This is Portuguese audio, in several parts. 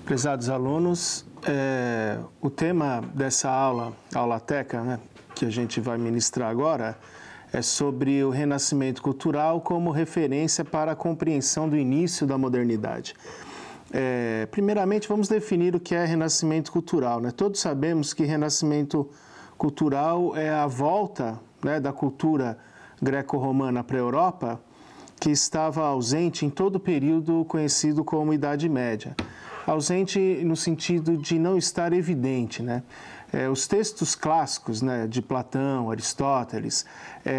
Prezados alunos, o tema dessa aulateca, né, que a gente vai ministrar agora, é sobre o renascimento cultural como referência para a compreensão do início da modernidade. Primeiramente, vamos definir o que é renascimento cultural, né? Todos sabemos que renascimento cultural é a volta, né, da cultura greco-romana para a Europa, que estava ausente em todo o período conhecido como Idade Média. Ausente no sentido de não estar evidente, né? Os textos clássicos, né, de Platão, Aristóteles,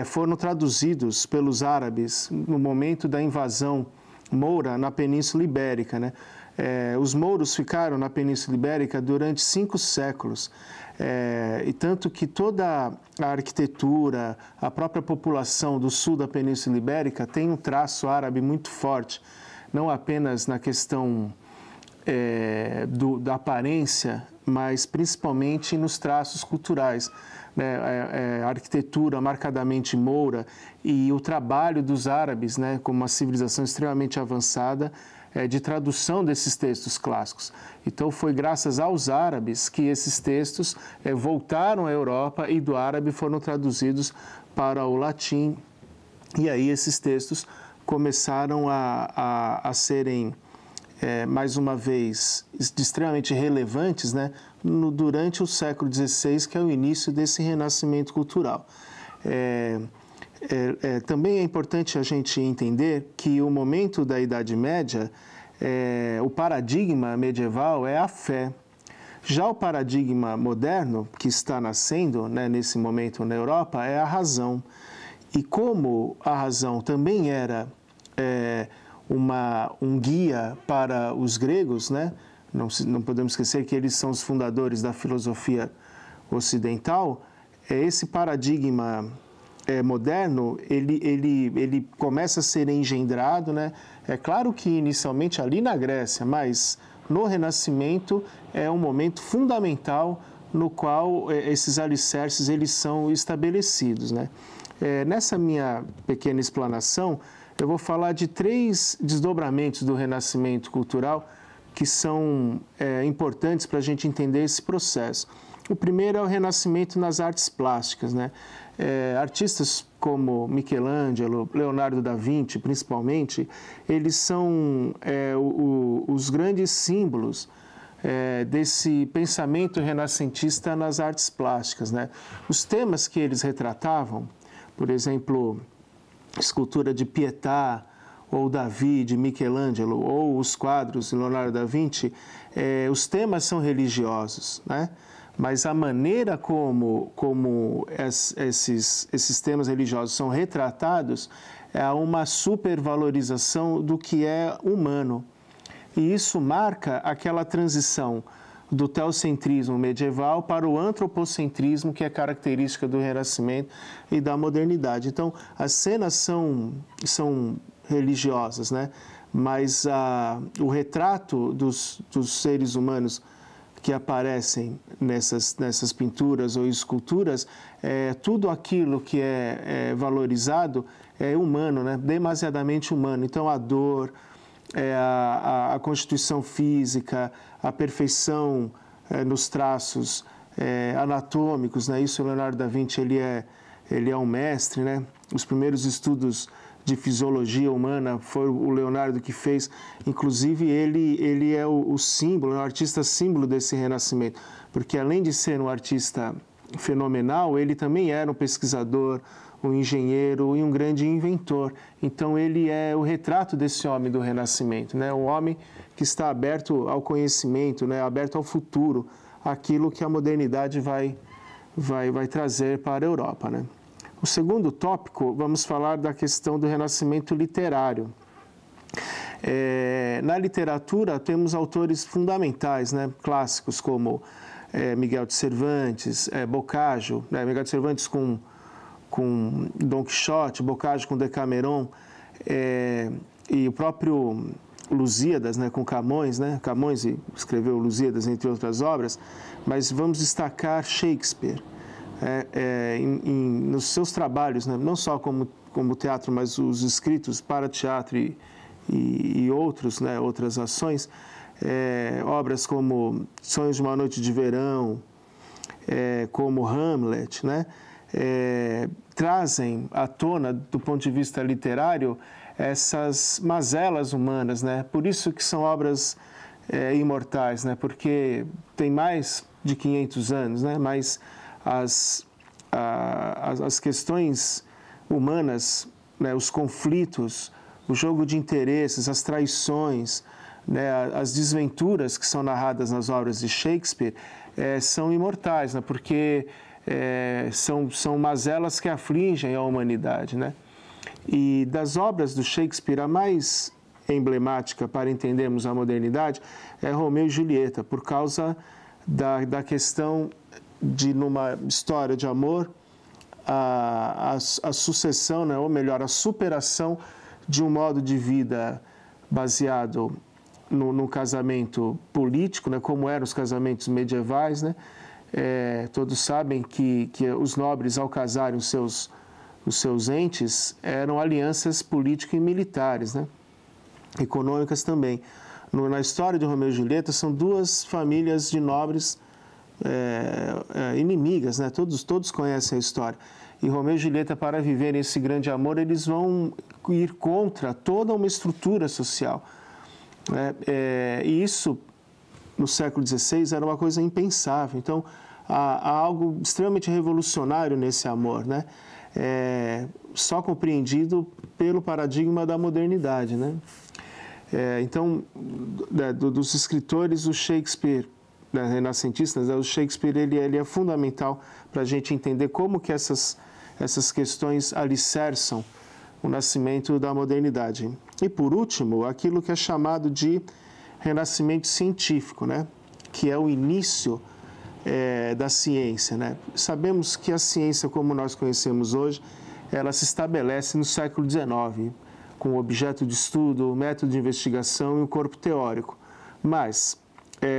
foram traduzidos pelos árabes no momento da invasão moura na Península Ibérica, né? Os mouros ficaram na Península Ibérica durante 5 séculos, e tanto que toda a arquitetura, a própria população do sul da Península Ibérica tem um traço árabe muito forte, não apenas na questão da aparência, mas principalmente nos traços culturais, né? A arquitetura marcadamente moura e o trabalho dos árabes, né, como uma civilização extremamente avançada, de tradução desses textos clássicos. Então, foi graças aos árabes que esses textos voltaram à Europa e do árabe foram traduzidos para o latim. E aí esses textos começaram a serem, mais uma vez, extremamente relevantes, né, durante o século XVI, que é o início desse renascimento cultural. Também é importante a gente entender que o momento da Idade Média, o paradigma medieval é a fé. Já o paradigma moderno, que está nascendo, né, nesse momento na Europa, é a razão. E como a razão também era um guia para os gregos, né? Não podemos esquecer que eles são os fundadores da filosofia ocidental. Esse paradigma moderno, ele começa a ser engendrado, né? É claro que inicialmente ali na Grécia, mas no Renascimento é um momento fundamental no qual esses alicerces eles são estabelecidos, né? Nessa minha pequena explanação, eu vou falar de 3 desdobramentos do renascimento cultural que são importantes para a gente entender esse processo. O primeiro é o renascimento nas artes plásticas, né? Artistas como Michelangelo, Leonardo da Vinci, principalmente, eles são os grandes símbolos desse pensamento renascentista nas artes plásticas, né? Os temas que eles retratavam, por exemplo, escultura de Pietà, ou Davi, de Michelangelo, ou os quadros de Leonardo da Vinci, os temas são religiosos, né? Mas a maneira como esses temas religiosos são retratados é uma supervalorização do que é humano. E isso marca aquela transição do teocentrismo medieval para o antropocentrismo, que é característica do Renascimento e da modernidade. Então, as cenas são religiosas, né? Mas o retrato dos seres humanos que aparecem nessas pinturas ou esculturas, tudo aquilo que é valorizado é humano, né? Demasiadamente humano. Então, a dor, a constituição física, a perfeição nos traços anatômicos, né? Isso o Leonardo da Vinci ele é um mestre, né? Os primeiros estudos de fisiologia humana foi o Leonardo que fez. Inclusive ele é o símbolo, o artista símbolo desse renascimento, porque além de ser um artista fenomenal, ele também era um pesquisador, um engenheiro e um grande inventor. Então ele é o retrato desse homem do Renascimento, né? Um homem que está aberto ao conhecimento, né? Aberto ao futuro, aquilo que a modernidade vai trazer para a Europa, né? O segundo tópico, vamos falar da questão do renascimento literário. Na literatura temos autores fundamentais, né? Clássicos como Miguel de Cervantes, Boccaccio, né? Miguel de Cervantes com Dom Quixote, Boccaccio com Decameron, e o próprio Lusíadas, né, com Camões, né? Camões escreveu Lusíadas, entre outras obras, mas vamos destacar Shakespeare. Nos seus trabalhos, né, não só como teatro, mas os escritos para teatro e outros, né, outras ações, obras como Sonhos de uma Noite de Verão, como Hamlet, né? Trazem à tona, do ponto de vista literário, essas mazelas humanas, né? Por isso que são obras imortais, né? Porque tem mais de 500 anos, né? Mas as questões humanas, né? Os conflitos, o jogo de interesses, as traições, né? As desventuras que são narradas nas obras de Shakespeare são imortais, né? Porque são mazelas que afligem a humanidade, né? E das obras do Shakespeare, a mais emblemática para entendermos a modernidade é Romeu e Julieta, por causa da questão de, numa história de amor, a sucessão, né? Ou melhor, a superação de um modo de vida baseado no casamento político, né? Como eram os casamentos medievais, né? Todos sabem que os nobres, ao casarem os seus entes, eram alianças políticas e militares, né? Econômicas também. Na história de Romeu e Julieta, são duas famílias de nobres inimigas, né? Todos conhecem a história. E Romeu e Julieta, para viverem esse grande amor, eles vão ir contra toda uma estrutura social. E isso, no século XVI, era uma coisa impensável. Então, há algo extremamente revolucionário nesse amor, né? Só compreendido pelo paradigma da modernidade, né? Então, dos escritores, o Shakespeare, renascentistas, o Shakespeare ele é fundamental para a gente entender como que essas questões alicerçam o nascimento da modernidade. E, por último, aquilo que é chamado de renascimento científico, né? Que é o início da ciência, né? Sabemos que a ciência, como nós conhecemos hoje, ela se estabelece no século XIX, com o objeto de estudo, o método de investigação e o corpo teórico. Mas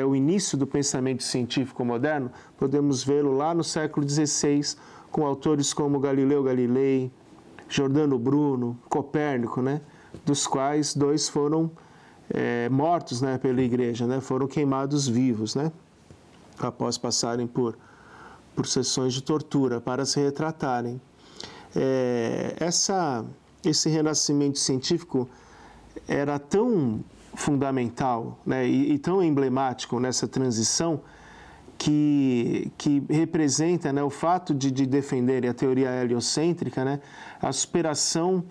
o início do pensamento científico moderno, podemos vê-lo lá no século XVI, com autores como Galileu Galilei, Giordano Bruno, Copérnico, né? Dos quais dois foram mortos, né, pela Igreja, né? Foram queimados vivos, né? Após passarem por sessões de tortura para se retratarem. Esse renascimento científico era tão fundamental, né, e tão emblemático nessa transição que representa, né, o fato de defenderem a teoria heliocêntrica, né, a superação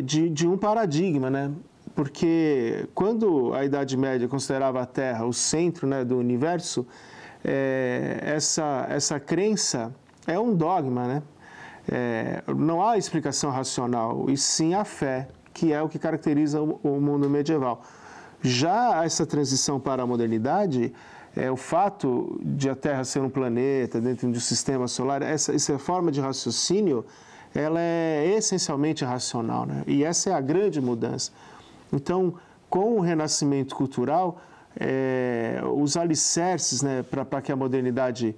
de um paradigma, né? Porque quando a Idade Média considerava a Terra o centro, né, do universo, essa crença é um dogma, né? Não há explicação racional, e sim a fé, que é o que caracteriza o mundo medieval. Já essa transição para a modernidade, o fato de a Terra ser um planeta dentro de um sistema solar, essa forma de raciocínio, ela é essencialmente racional, né? E essa é a grande mudança. Então, com o renascimento cultural, os alicerces, né, para que a modernidade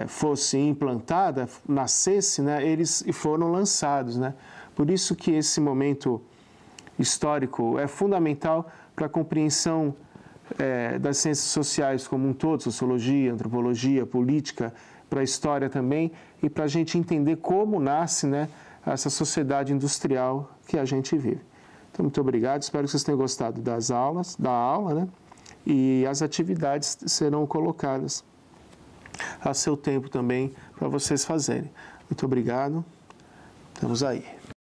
fosse implantada, nascesse, né, eles foram lançados, né? Por isso que esse momento histórico é fundamental para a compreensão das ciências sociais como um todo, sociologia, antropologia, política, para a história também, e para a gente entender como nasce, né, essa sociedade industrial que a gente vive. Então, muito obrigado, espero que vocês tenham gostado da aula, né? E as atividades serão colocadas a seu tempo também para vocês fazerem. Muito obrigado, estamos aí.